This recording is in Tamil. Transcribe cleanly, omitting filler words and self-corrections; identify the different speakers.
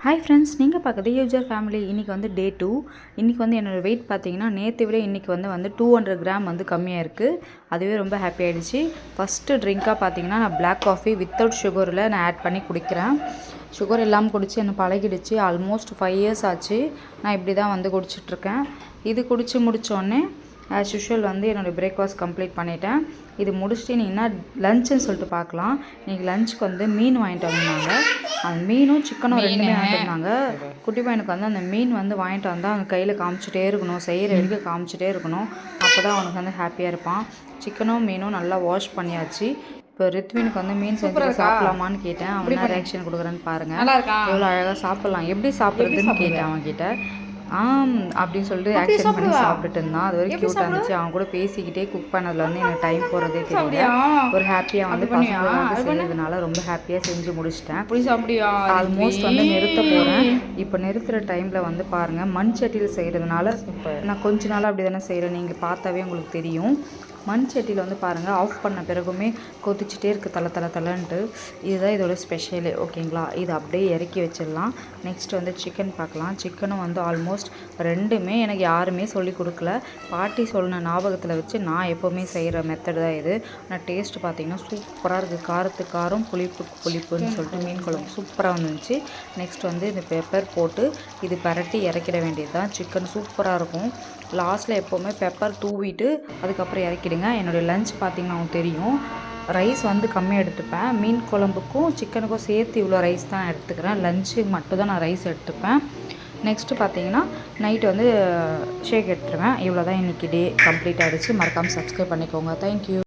Speaker 1: ஹாய் ஃப்ரெண்ட்ஸ், நீங்கள் பார்க்குறது யூஜர் ஃபேமிலி. இன்றைக்கி வந்து டே 2. இன்றைக்கி வந்து என்னோடய வெயிட் பார்த்தீங்கன்னா நேற்று விட இன்றைக்கி வந்து 200 கிராம் வந்து கம்மியாக இருக்குது. அதுவே ரொம்ப ஹாப்பி ஆகிடுச்சு. ஃபஸ்ட்டு ட்ரிங்காக பார்த்தீங்கன்னா நான் பிளாக் காஃபி வித்தவுட் சுகரில் நான் ஆட் பண்ணி குடிக்கிறேன். சுகர் இல்லாமல் குடித்து எனக்கு பழகிடுச்சு. ஆல்மோஸ்ட் 5 இயர்ஸ் ஆச்சு நான் இப்படி தான் வந்து குடிச்சிட்ருக்கேன். இது குடித்து முடித்தோடனே ஆஸ் யூஷுவல் வந்து என்னோடய பிரேக்ஃபாஸ்ட் கம்ப்ளீட் பண்ணிட்டேன். இது முடிச்சுட்டு நீ என்ன லஞ்சுன்னு சொல்லிட்டு பார்க்கலாம். இன்றைக்கி லஞ்சுக்கு வந்து மீன் வாங்கிட்டு வந்தாங்க. அந்த மீனும் சிக்கனும் ரெண்டுமே வாங்கிட்டு வந்தாங்க. குட்டி பையனுக்கு வந்து அந்த மீன் வந்து வாங்கிட்டு வந்தால் அவன் கையில் காமிச்சிட்டே இருக்கணும், செய்கிற வரைக்கும் காமிச்சிட்டே இருக்கணும். அப்போ தான் அவனுக்கு வந்து ஹாப்பியாக இருப்பான். சிக்கனும் மீனும் நல்லா வாஷ் பண்ணியாச்சு. இப்போ ரித்வினுக்கு வந்து மீன் செஞ்சு சாப்பிடலாமான்னு கேட்டேன். அவன் என்ன ரியாக்ஷன் கொடுக்குறேன்னு பாருங்கள். எவ்வளோ அழகாக சாப்பிட்லாம், எப்படி சாப்பிட்றதுன்னு கேட்டேன் அவன்கிட்ட. அப்படின்னு சொல்லிட்டு ஆக்ஷன் பண்ணி சாப்பிட்டுட்டு இருந்தான். அது வரைக்கும் க்யூட்டாக இருந்துச்சு. அவன் கூட பேசிக்கிட்டே குக் பண்ணதில் வந்து எனக்கு டைம் போகிறதே தெரியல. ஒரு ஹாப்பியாக வந்து பசங்க செய்யறதுனால ரொம்ப ஹாப்பியாக செஞ்சு முடிச்சிட்டேன். ஆல்மோஸ்ட் வந்து நிறுத்த போகிறேன். இப்போ நிறுத்துகிற டைமில் வந்து பாருங்கள், மண் சட்டியில் செய்கிறதுனால நான் கொஞ்ச நாளாக அப்படி தானே செய்கிறேன். நீங்கள் பார்த்தாவே உங்களுக்கு தெரியும். மண் சட்டியில் வந்து பாருங்கள், ஆஃப் பண்ண பிறகுமே கொதிச்சுட்டே இருக்குது தலன்ட்டு. இதுதான் இதோட ஸ்பெஷலு, ஓகேங்களா. இது அப்படியே இறக்கி வச்சிடலாம். நெக்ஸ்ட் வந்து சிக்கன் பார்க்கலாம். சிக்கனும் வந்து ஆல்மோஸ்ட் ரெண்டுமே எனக்கு யாருமே சொல்லி கொடுக்கல. பாட்டி சொன்ன ஞாபகத்தில் வச்சு நான் எப்போவுமே செய்கிற மெத்தட் தான் இது. ஆனால் டேஸ்ட்டு பார்த்திங்கன்னா சூப்பராக இருக்குது. காரத்துக்கு காரம், புளிப்புக்கு புளிப்புன்னு சொல்லிட்டு மீன் குழம்பு சூப்பராக வந்துச்சு. நெக்ஸ்ட் வந்து இந்த பெப்பர் போட்டு இது பரட்டி இறக்கிட வேண்டியது தான். சிக்கன் சூப்பராக இருக்கும். லாஸ்ட்டில் எப்போவுமே பெப்பர் தூவிட்டு அதுக்கப்புறம் இறக்கிடுங்க. என்னுடைய லஞ்ச் பார்த்திங்கன்னா உங்களுக்கு தெரியும், ரைஸ் வந்து கம்மியாக எடுத்துப்பேன். மீன் குழம்புக்கும் சிக்கனுக்கும் சேர்த்து இவ்வளோ ரைஸ் தான் எடுத்துக்கிறேன். லஞ்சு மட்டும் தான் நான் ரைஸ் எடுத்துப்பேன். நெக்ஸ்ட்டு பார்த்தீங்கன்னா நைட்டு வந்து ஷேக் எடுத்துருவேன். இவ்வளோ தான் இன்றைக்கி டே கம்ப்ளீட் ஆகிடுச்சு. மறக்காமல் சப்ஸ்கிரைப் பண்ணிக்கோங்க. தேங்க்யூ.